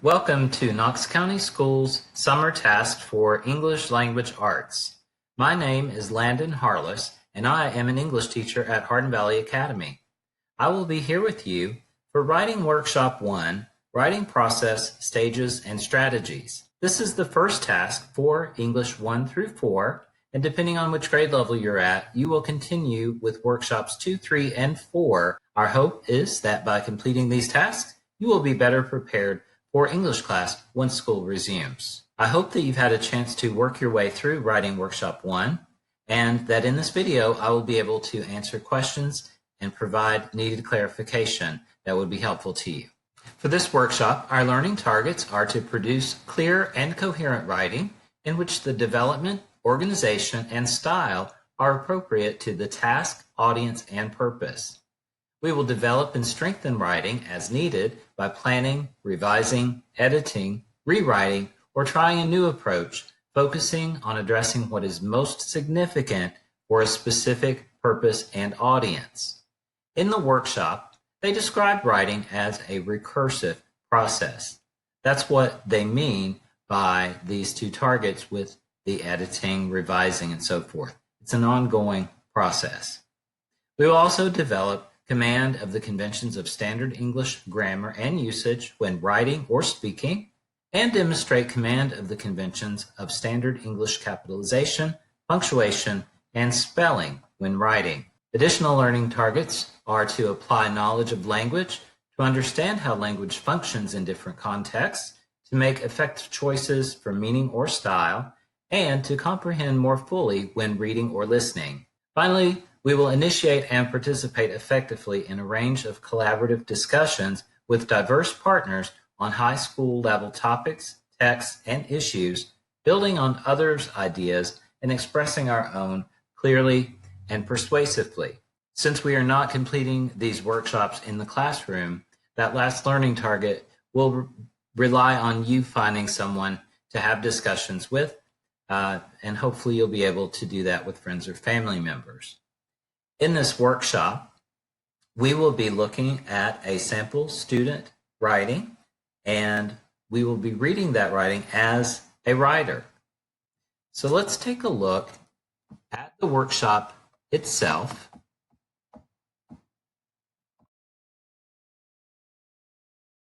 Welcome to Knox County Schools Summer Task for English Language Arts. My name is Landon Harless, and I am an English teacher at Hardin Valley Academy. I will be here with you for Writing Workshop 1, Writing Process, Stages, and Strategies. This is the first task for English 1 through 4, and depending on which grade level you're at, you will continue with Workshops 2, 3, and 4. Our hope is that by completing these tasks, you will be better prepared for English class when school resumes. I hope that you've had a chance to work your way through Writing Workshop 1, and that in this video I will be able to answer questions and provide needed clarification that would be helpful to you. For this workshop, our learning targets are to produce clear and coherent writing in which the development, organization, and style are appropriate to the task, audience, and purpose. We will develop and strengthen writing as needed by planning, revising, editing, rewriting, or trying a new approach, focusing on addressing what is most significant for a specific purpose and audience. In the workshop, they describe writing as a recursive process. That's what they mean by these two targets with the editing, revising, and so forth. It's an ongoing process. We will also develop command of the conventions of standard English grammar and usage when writing or speaking, and demonstrate command of the conventions of standard English capitalization, punctuation, and spelling when writing. Additional learning targets are to apply knowledge of language, to understand how language functions in different contexts, to make effective choices for meaning or style, and to comprehend more fully when reading or listening. Finally, we will initiate and participate effectively in a range of collaborative discussions with diverse partners on high school level topics, texts, and issues, building on others' ideas and expressing our own clearly and persuasively. Since we are not completing these workshops in the classroom, that last learning target will rely on you finding someone to have discussions with, and hopefully you'll be able to do that with friends or family members. In this workshop, we will be looking at a sample student writing, and we will be reading that writing as a writer. So let's take a look at the workshop itself.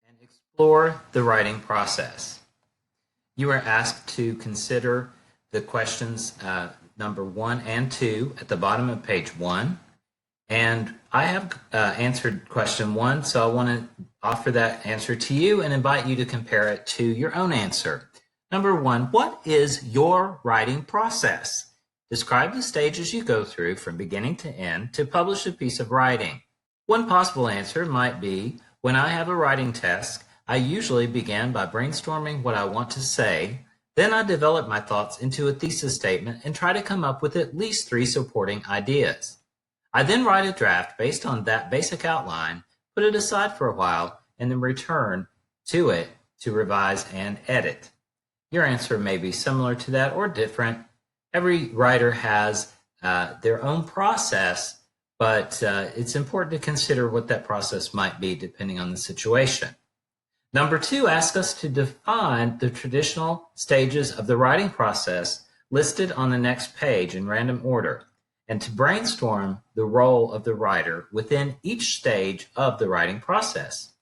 And explore the writing process. You are asked to consider the questions number 1 and 2 at the bottom of page 1. And I have answered question 1, so I want to offer that answer to you and invite you to compare it to your own answer. Number 1, what is your writing process? Describe the stages you go through from beginning to end to publish a piece of writing. One possible answer might be, when I have a writing task, I usually begin by brainstorming what I want to say. Then I develop my thoughts into a thesis statement and try to come up with at least 3 supporting ideas. I then write a draft based on that basic outline, put it aside for a while, and then return to it to revise and edit. Your answer may be similar to that or different. Every writer has their own process, but it's important to consider what that process might be depending on the situation. Number 2 asks us to define the traditional stages of the writing process listed on the next page in random order, and to brainstorm the role of the writer within each stage of the writing process.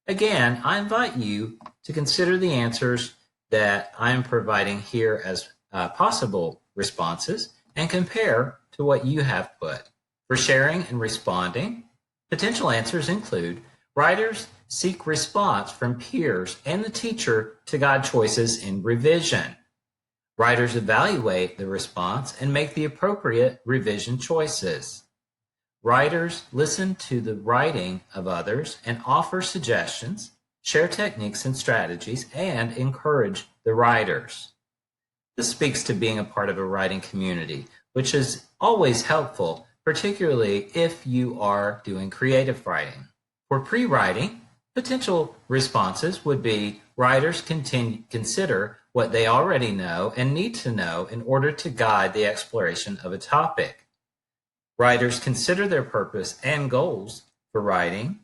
Again, I invite you to consider the answers that I am providing here as possible responses and compare to what you have put. For sharing and responding, potential answers include: writers seek response from peers and the teacher to guide choices in revision. Writers evaluate the response and make the appropriate revision choices. Writers listen to the writing of others and offer suggestions, share techniques and strategies, and encourage the writers. This speaks to being a part of a writing community, which is always helpful, particularly if you are doing creative writing. For pre-writing, potential responses would be: writers consider what they already know and need to know in order to guide the exploration of a topic. Writers consider their purpose and goals for writing.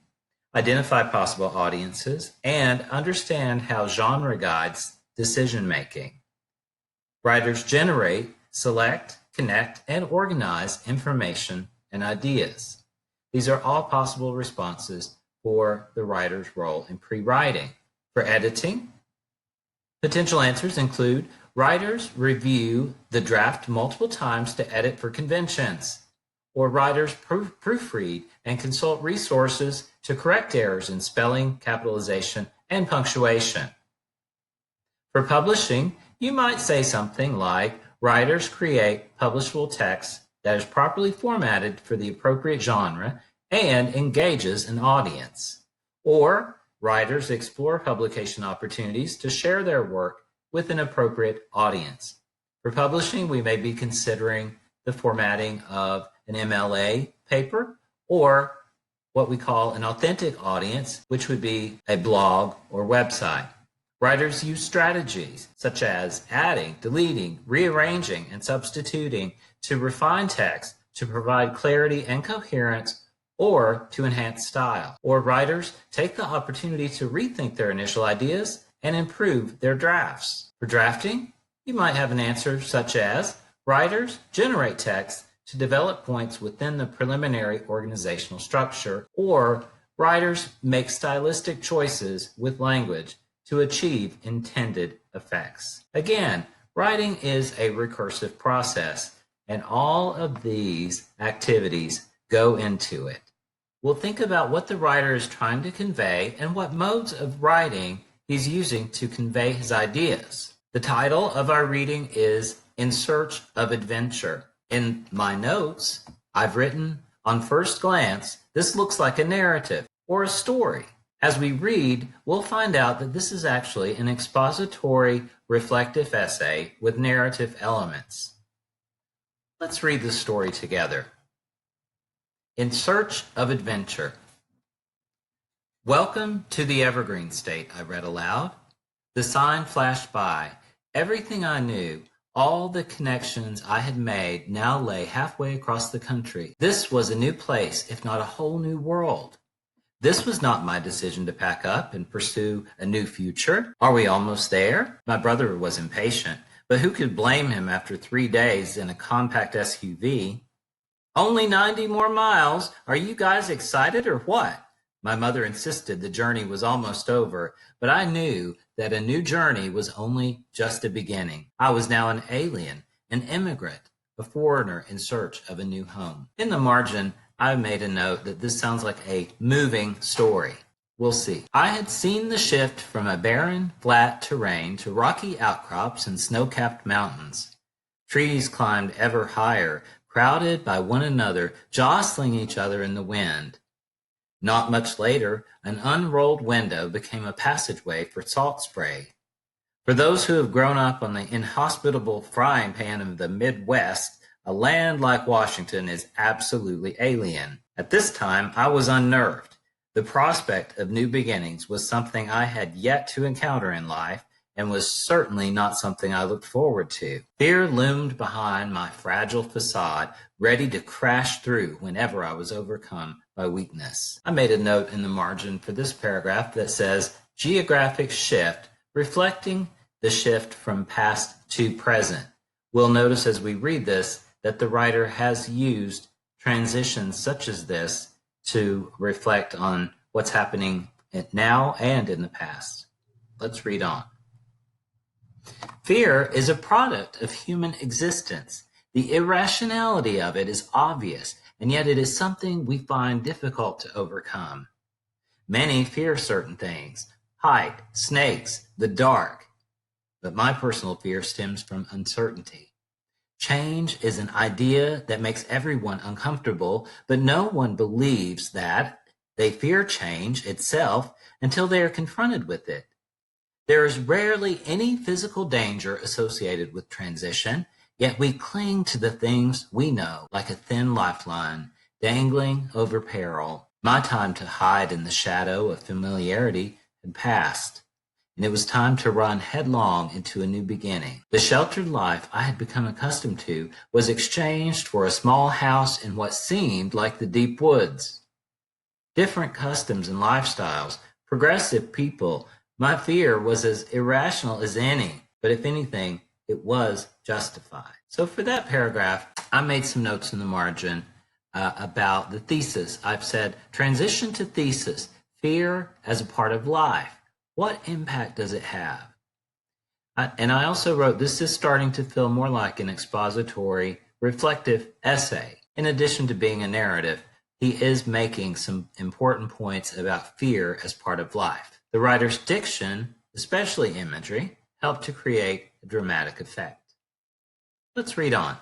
identify possible audiences, and understand how genre guides decision-making. Writers generate, select, connect, and organize information and ideas. These are all possible responses for the writer's role in pre-writing. For editing, potential answers include writers review the draft multiple times to edit for conventions, or writers proofread and consult resources to correct errors in spelling, capitalization, and punctuation. For publishing, you might say something like, writers create publishable text that is properly formatted for the appropriate genre and engages an audience. Or, writers explore publication opportunities to share their work with an appropriate audience. For publishing, we may be considering the formatting of an MLA paper or what we call an authentic audience, which would be a blog or website. Writers use strategies such as adding, deleting, rearranging, and substituting to refine text, to provide clarity and coherence, or to enhance style. Or writers take the opportunity to rethink their initial ideas and improve their drafts. For drafting, you might have an answer such as, writers generate text to develop points within the preliminary organizational structure, or writers make stylistic choices with language to achieve intended effects. Again, writing is a recursive process, and all of these activities go into it. We'll think about what the writer is trying to convey and what modes of writing he's using to convey his ideas. The title of our reading is In Search of Adventure. In my notes, I've written, on first glance, this looks like a narrative or a story. As we read, we'll find out that this is actually an expository, reflective essay with narrative elements. Let's read the story together. In Search of Adventure. Welcome to the Evergreen State, I read aloud. The sign flashed by. Everything I knew, all the connections I had made now lay halfway across the country. This was a new place, if not a whole new world. This was not my decision to pack up and pursue a new future. Are we almost there? My brother was impatient, but who could blame him after 3 days in a compact SUV? Only 90 more miles. Are you guys excited or what? My mother insisted the journey was almost over, but I knew that a new journey was only just a beginning. I was now an alien, an immigrant, a foreigner in search of a new home. In the margin, I made a note that this sounds like a moving story. We'll see. I had seen the shift from a barren, flat terrain to rocky outcrops and snow-capped mountains. Trees climbed ever higher, crowded by one another, jostling each other in the wind. Not much later, an unrolled window became a passageway for salt spray. For those who have grown up on the inhospitable frying pan of the Midwest, a land like Washington is absolutely alien. At this time, I was unnerved. The prospect of new beginnings was something I had yet to encounter in life, and was certainly not something I looked forward to. Fear loomed behind my fragile facade, ready to crash through whenever I was overcome by weakness. I made a note in the margin for this paragraph that says, geographic shift, reflecting the shift from past to present. We'll notice as we read this that the writer has used transitions such as this to reflect on what's happening now and in the past. Let's read on. Fear is a product of human existence. The irrationality of it is obvious, and yet it is something we find difficult to overcome. Many fear certain things, height, snakes, the dark, but my personal fear stems from uncertainty. Change is an idea that makes everyone uncomfortable, but no one believes that they fear change itself until they are confronted with it. There is rarely any physical danger associated with transition, yet we cling to the things we know like a thin lifeline, dangling over peril. My time to hide in the shadow of familiarity had passed, and it was time to run headlong into a new beginning. The sheltered life I had become accustomed to was exchanged for a small house in what seemed like the deep woods. different customs and lifestyles, progressive people. My fear was as irrational as any, but if anything, it was justified. So for that paragraph, I made some notes in the margin about the thesis. I've said, transition to thesis, fear as a part of life. What impact does it have? And I also wrote, this is starting to feel more like an expository, reflective essay. In addition to being a narrative, he is making some important points about fear as part of life. The writer's diction, especially imagery, helped to create a dramatic effect. Let's read on.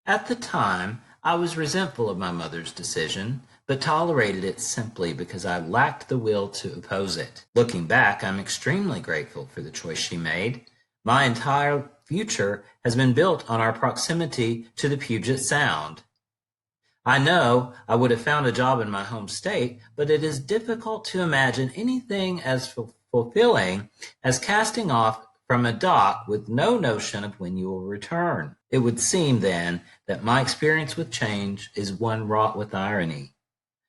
At the time, I was resentful of my mother's decision, but tolerated it simply because I lacked the will to oppose it. Looking back, I'm extremely grateful for the choice she made. My entire future has been built on our proximity to the Puget Sound. I know I would have found a job in my home state, but it is difficult to imagine anything as fulfilling as casting off from a dock with no notion of when you will return. It would seem, then, that my experience with change is one wrought with irony.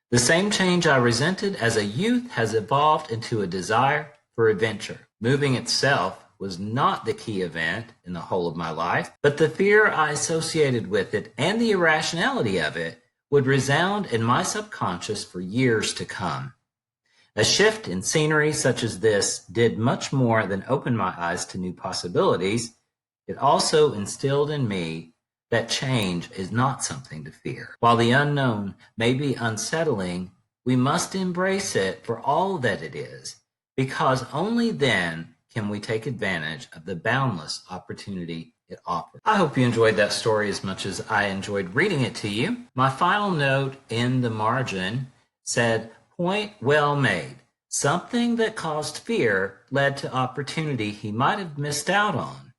The same change I resented as a youth has evolved into a desire for adventure. Moving itself was not the key event in the whole of my life, but the fear I associated with it and the irrationality of it would resound in my subconscious for years to come. A shift in scenery such as this did much more than open my eyes to new possibilities. It also instilled in me that change is not something to fear. While the unknown may be unsettling, we must embrace it for all that it is, because only then can we take advantage of the boundless opportunity it offers. I hope you enjoyed that story as much as I enjoyed reading it to you. My final note in the margin said, point well made. Something that caused fear led to opportunity he might have missed out on.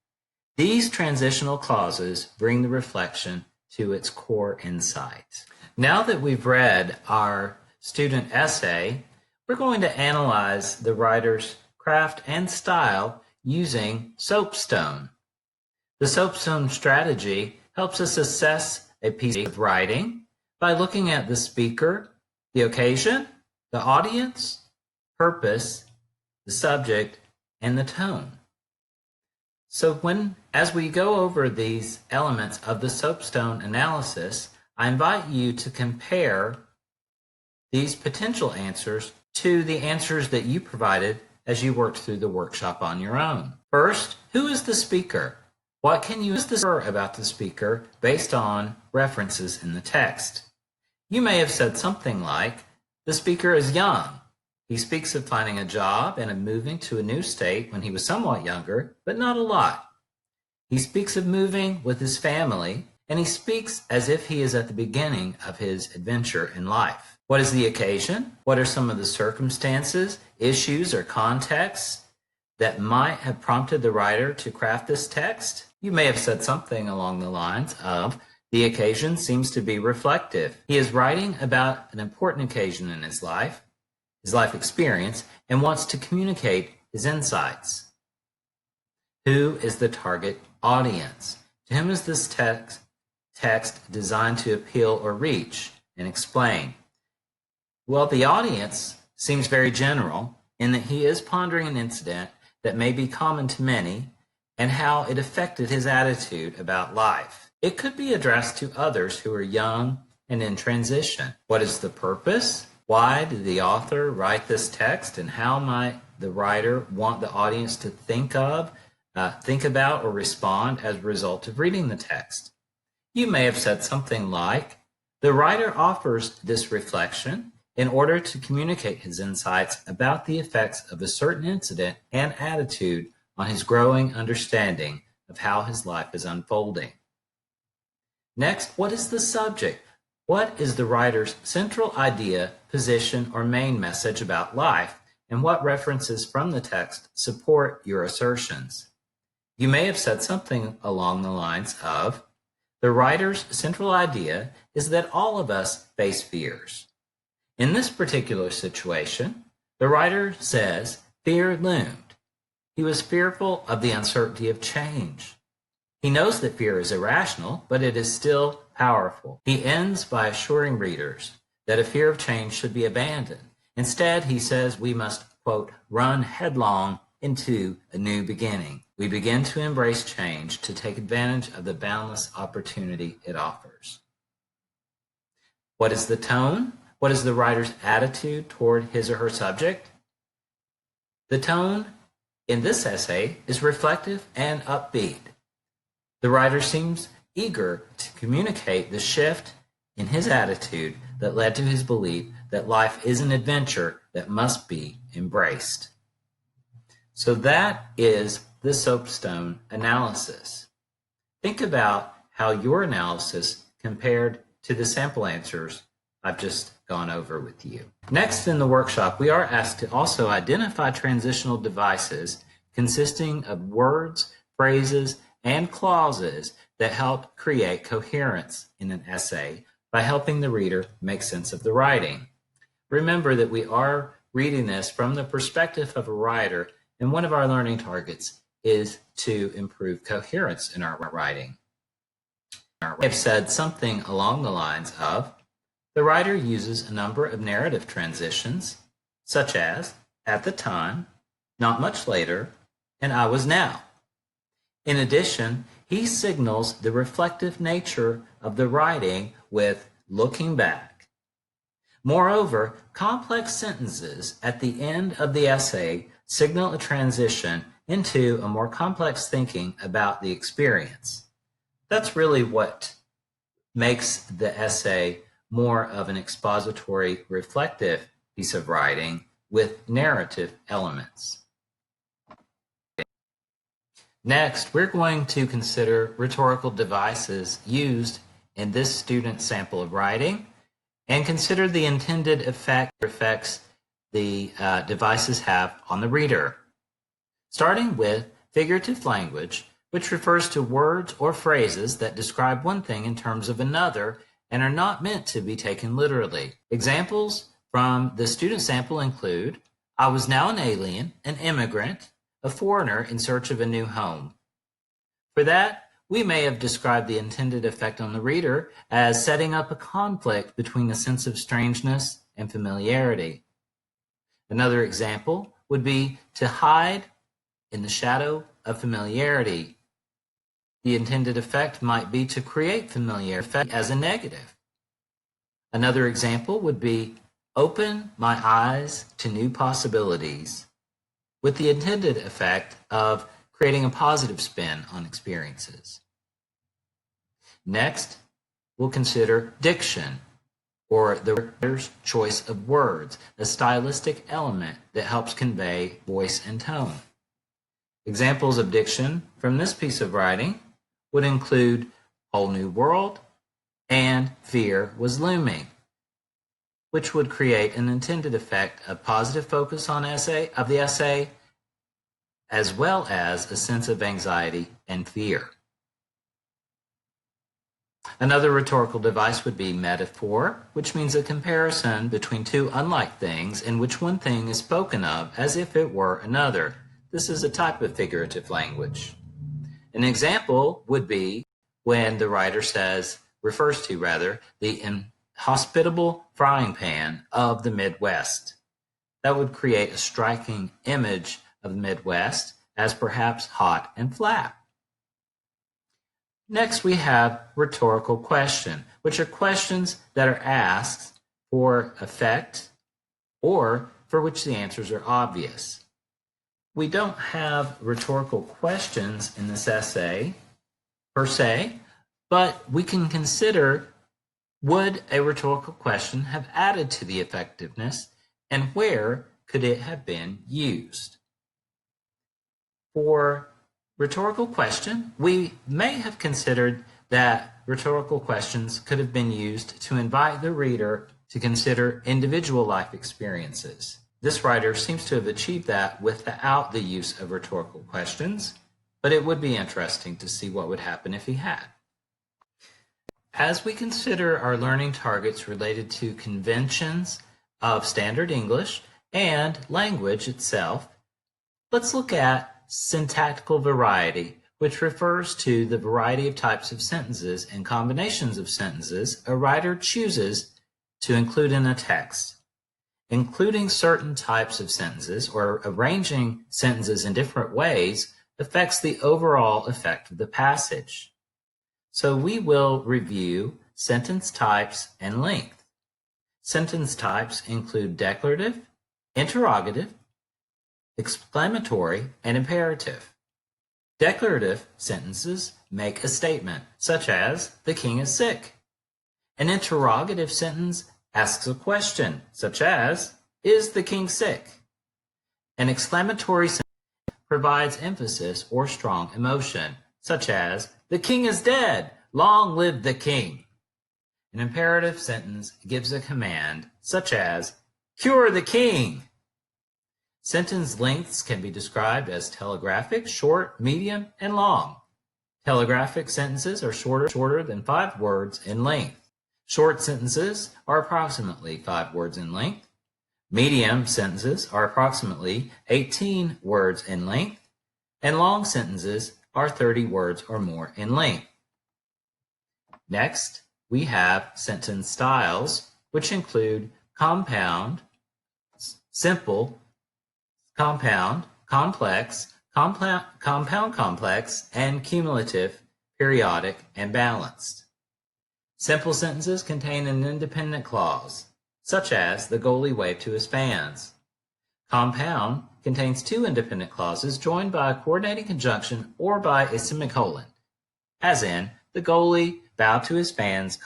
These transitional clauses bring the reflection to its core insight. Now that we've read our student essay, we're going to analyze the writer's craft and style using soapstone. The soapstone strategy helps us assess a piece of writing by looking at the speaker, the occasion, the audience, purpose, the subject, and the tone. So as we go over these elements of the soapstone analysis, I invite you to compare these potential answers to the answers that you provided as you worked through the workshop on your own. First, who is the speaker? What can you infer about the speaker based on references in the text? You may have said something like, the speaker is young. He speaks of finding a job and of moving to a new state when he was somewhat younger, but not a lot. He speaks of moving with his family, and he speaks as if he is at the beginning of his adventure in life. What is the occasion? What are some of the circumstances, issues, or contexts that might have prompted the writer to craft this text? You may have said something along the lines of, the occasion seems to be reflective. He is writing about an important occasion in his life experience, and wants to communicate his insights. Who is the target audience? To whom is this text designed to appeal or reach and explain? Well, the audience seems very general in that he is pondering an incident that may be common to many and how it affected his attitude about life. It could be addressed to others who are young and in transition. What is the purpose? Why did the author write this text, and how might the writer want the audience to think about, or respond as a result of reading the text? You may have said something like, the writer offers this reflection in order to communicate his insights about the effects of a certain incident and attitude on his growing understanding of how his life is unfolding. Next, what is the subject? What is the writer's central idea, position, or main message about life, and what references from the text support your assertions? You may have said something along the lines of, the writer's central idea is that all of us face fears. In this particular situation, the writer says fear loomed. He was fearful of the uncertainty of change. He knows that fear is irrational, but it is still powerful. He ends by assuring readers that a fear of change should be abandoned. Instead, he says we must, quote, run headlong into a new beginning. We begin to embrace change to take advantage of the boundless opportunity it offers. What is the tone? What is the writer's attitude toward his or her subject? The tone in this essay is reflective and upbeat. The writer seems eager to communicate the shift in his attitude that led to his belief that life is an adventure that must be embraced. So that is the soapstone analysis. Think about how your analysis compared to the sample answers I've just gone over with you. Next in the workshop, we are asked to also identify transitional devices consisting of words, phrases, and clauses that help create coherence in an essay by helping the reader make sense of the writing. Remember that we are reading this from the perspective of a writer, and one of our learning targets is to improve coherence in our writing. We have said something along the lines of, the writer uses a number of narrative transitions, such as, at the time, not much later, and I was now. In addition, he signals the reflective nature of the writing with looking back. Moreover, complex sentences at the end of the essay signal a transition into a more complex thinking about the experience. That's really what makes the essay more of an expository, reflective piece of writing with narrative elements. Next, we're going to consider rhetorical devices used in this student's sample of writing and consider the intended effects the devices have on the reader. Starting with figurative language, which refers to words or phrases that describe one thing in terms of another and are not meant to be taken literally. Examples from the student sample include, I was now an alien, an immigrant, a foreigner in search of a new home. For that, we may have described the intended effect on the reader as setting up a conflict between a sense of strangeness and familiarity. Another example would be to hide in the shadow of familiarity. The intended effect might be to create familiarity as a negative. Another example would be open my eyes to new possibilities, with the intended effect of creating a positive spin on experiences. Next, we'll consider diction, or the writer's choice of words, a stylistic element that helps convey voice and tone. Examples of diction from this piece of writing would include whole new world and fear was looming, which would create an intended effect of positive focus on the essay, as well as a sense of anxiety and fear. Another rhetorical device would be metaphor, which means a comparison between two unlike things in which one thing is spoken of as if it were another. This is a type of figurative language. An example would be when the writer refers to the inhospitable frying pan of the Midwest. That would create a striking image of the Midwest as perhaps hot and flat. Next, we have rhetorical question, which are questions that are asked for effect or for which the answers are obvious. We don't have rhetorical questions in this essay per se, but we can consider, would a rhetorical question have added to the effectiveness, and where could it have been used? For rhetorical question, we may have considered that rhetorical questions could have been used to invite the reader to consider individual life experiences. This writer seems to have achieved that without the use of rhetorical questions, but it would be interesting to see what would happen if he had. As we consider our learning targets related to conventions of standard English and language itself, let's look at syntactical variety, which refers to the variety of types of sentences and combinations of sentences a writer chooses to include in a text. Including certain types of sentences or arranging sentences in different ways affects the overall effect of the passage. So we will review sentence types and length. Sentence types include declarative, interrogative, exclamatory, and imperative. Declarative sentences make a statement, such as, "The king is sick." An interrogative sentence asks a question, such as, "Is the king sick?" An exclamatory sentence provides emphasis or strong emotion, such as, "The king is dead! Long live the king!" An imperative sentence gives a command, such as, "Cure the king!" Sentence lengths can be described as telegraphic, short, medium, and long. Telegraphic sentences are shorter than 5 words in length. Short sentences are approximately 5 words in length. Medium sentences are approximately 18 words in length. And long sentences are 30 words or more in length. Next, we have sentence styles, which include compound, simple, compound, complex, compound complex, and cumulative, periodic, and balanced. Simple sentences contain an independent clause, such as the goalie waved to his fans. Compound contains 2 independent clauses joined by a coordinating conjunction or by a semicolon, as in, the goalie bowed to his fans,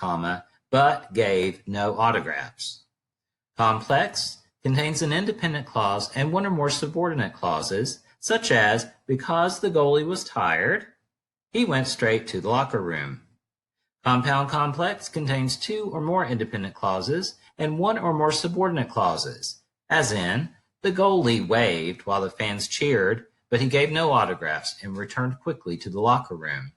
but gave no autographs. Complex contains an independent clause and 1 or more subordinate clauses, such as, because the goalie was tired, he went straight to the locker room. Compound complex contains 2 or more independent clauses and 1 or more subordinate clauses, as in, the goalie waved while the fans cheered, but he gave no autographs and returned quickly to the locker room.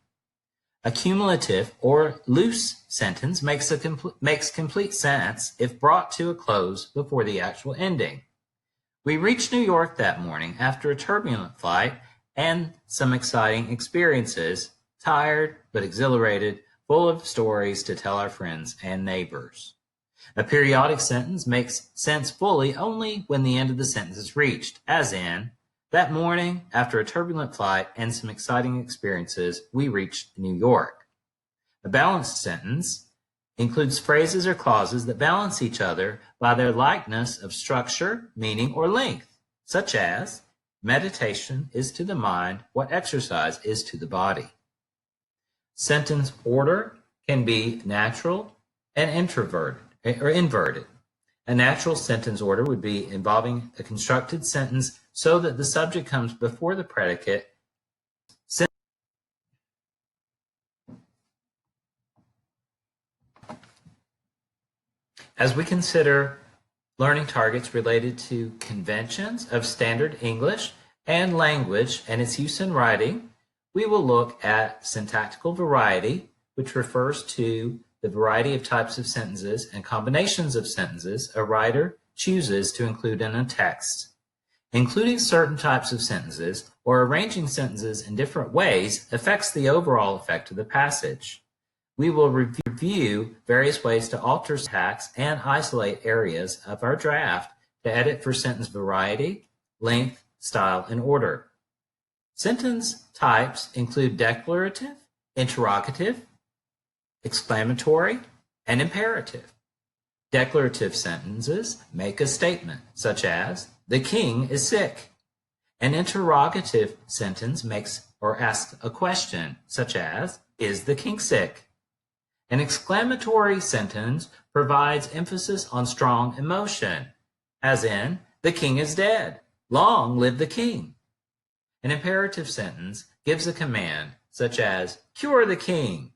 A cumulative or loose sentence makes complete sense if brought to a close before the actual ending. We reached New York that morning after a turbulent flight and some exciting experiences, tired but exhilarated, full of stories to tell our friends and neighbors. A periodic sentence makes sense fully only when the end of the sentence is reached, as in, that morning, after a turbulent flight and some exciting experiences, we reached New York. A balanced sentence includes phrases or clauses that balance each other by their likeness of structure, meaning, or length, such as, meditation is to the mind what exercise is to the body. Sentence order can be natural and inverted. A natural sentence order would be involving a constructed sentence so that the subject comes before the predicate. As we consider learning targets related to conventions of standard English and language and its use in writing, we will look at syntactical variety, which refers to the variety of types of sentences and combinations of sentences a writer chooses to include in a text. Including certain types of sentences or arranging sentences in different ways affects the overall effect of the passage. We will review various ways to alter syntax and isolate areas of our draft to edit for sentence variety, length, style, and order. Sentence types include declarative, interrogative, exclamatory, and imperative. Declarative sentences make a statement, such as, "The king is sick." An interrogative sentence makes or asks a question, such as, "Is the king sick?" An exclamatory sentence provides emphasis on strong emotion, as in, "The king is dead. Long live the king." An imperative sentence gives a command, such as, "Cure the king."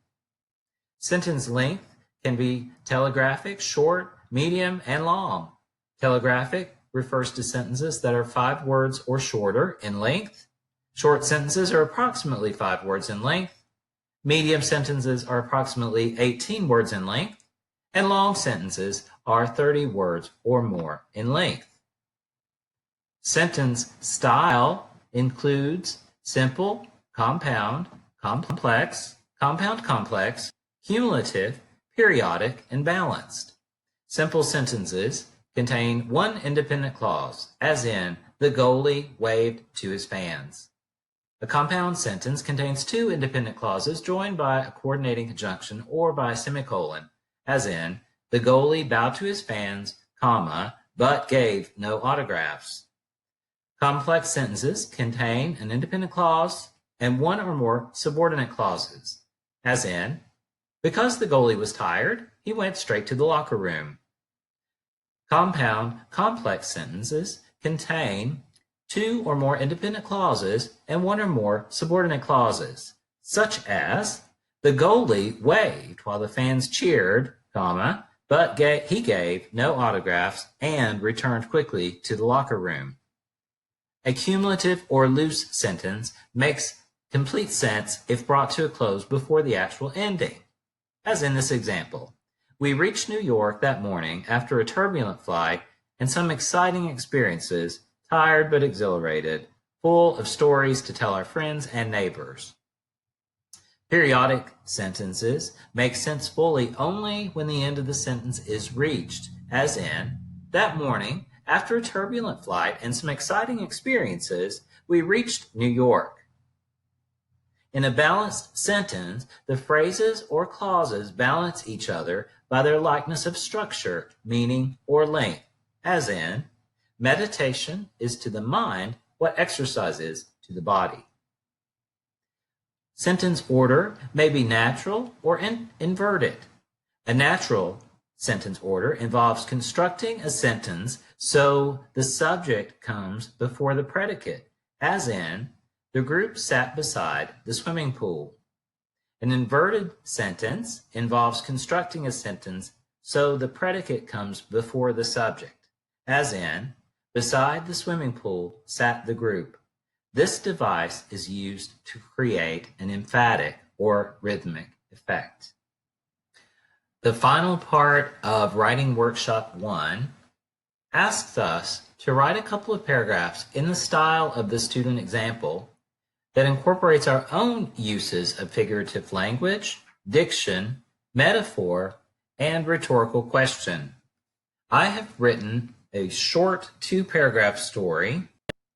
Sentence length can be telegraphic, short, medium, and long. Telegraphic refers to sentences that are 5 words or shorter in length. Short sentences are approximately 5 words in length. Medium sentences are approximately 18 words in length. And long sentences are 30 words or more in length. Sentence style includes simple, compound, complex, compound complex, cumulative, periodic, and balanced. Simple sentences contain one independent clause, as in, the goalie waved to his fans. A compound sentence contains two independent clauses joined by a coordinating conjunction or by a semicolon, as in, the goalie bowed to his fans, comma, but gave no autographs. Complex sentences contain an independent clause and one or more subordinate clauses, as in, because the goalie was tired, he went straight to the locker room. Compound complex sentences contain two or more independent clauses and one or more subordinate clauses, such as, the goalie waved while the fans cheered, comma, but he gave no autographs and returned quickly to the locker room. A cumulative or loose sentence makes complete sense if brought to a close before the actual ending. As in this example, we reached New York that morning after a turbulent flight and some exciting experiences, tired but exhilarated, full of stories to tell our friends and neighbors. Periodic sentences make sense fully only when the end of the sentence is reached, as in, that morning, after a turbulent flight and some exciting experiences, we reached New York. In a balanced sentence, the phrases or clauses balance each other by their likeness of structure, meaning, or length, as in, meditation is to the mind what exercise is to the body. Sentence order may be natural or inverted. A natural sentence order involves constructing a sentence so the subject comes before the predicate, as in, the group sat beside the swimming pool. An inverted sentence involves constructing a sentence so the predicate comes before the subject, as in, beside the swimming pool sat the group. This device is used to create an emphatic or rhythmic effect. The final part of Writing Workshop 1 asks us to write a couple of paragraphs in the style of the student example that incorporates our own uses of figurative language, diction, metaphor, and rhetorical question. I have written a short 2-paragraph story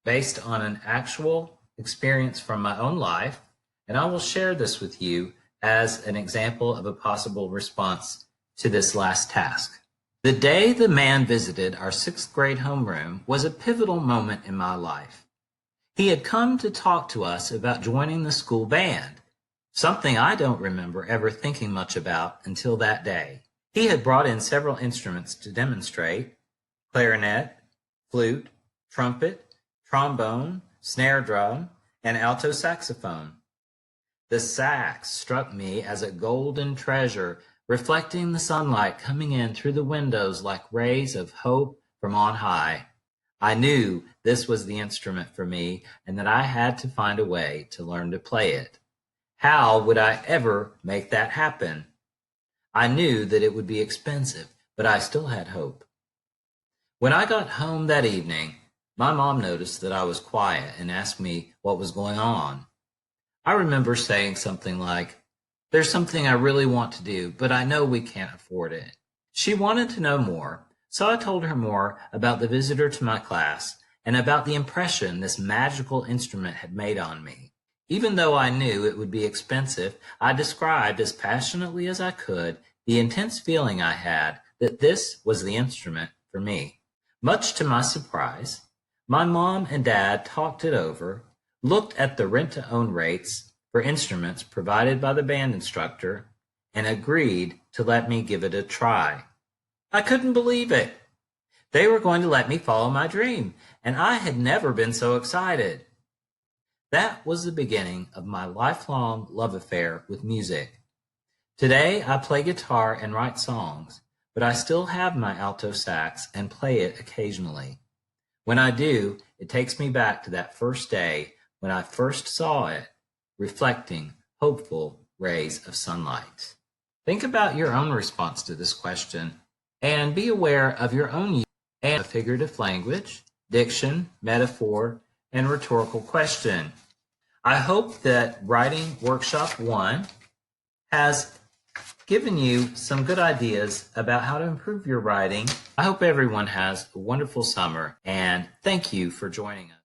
based on an actual experience from my own life, and I will share this with you as an example of a possible response to this last task. The day the man visited our 6th grade homeroom was a pivotal moment in my life. He had come to talk to us about joining the school band, something I don't remember ever thinking much about until that day. He had brought in several instruments to demonstrate: clarinet, flute, trumpet, trombone, snare drum, and alto saxophone. The sax struck me as a golden treasure, reflecting the sunlight coming in through the windows like rays of hope from on high. I knew this was the instrument for me and that I had to find a way to learn to play it. How would I ever make that happen? I knew that it would be expensive, but I still had hope. When I got home that evening, my mom noticed that I was quiet and asked me what was going on. I remember saying something like, "There's something I really want to do, but I know we can't afford it." She wanted to know more, so I told her more about the visitor to my class and about the impression this magical instrument had made on me. Even though I knew it would be expensive, I described as passionately as I could the intense feeling I had that this was the instrument for me. Much to my surprise, my mom and dad talked it over, looked at the rent-to-own rates for instruments provided by the band instructor, and agreed to let me give it a try. I couldn't believe it. They were going to let me follow my dream, and I had never been so excited. That was the beginning of my lifelong love affair with music. Today I play guitar and write songs, but I still have my alto sax and play it occasionally. When I do, it takes me back to that first day when I first saw it, reflecting hopeful rays of sunlight. Think about your own response to this question and be aware of your own use of figurative language, diction, metaphor, and rhetorical question. I hope that Writing Workshop 1 has given you some good ideas about how to improve your writing. I hope everyone has a wonderful summer, and thank you for joining us.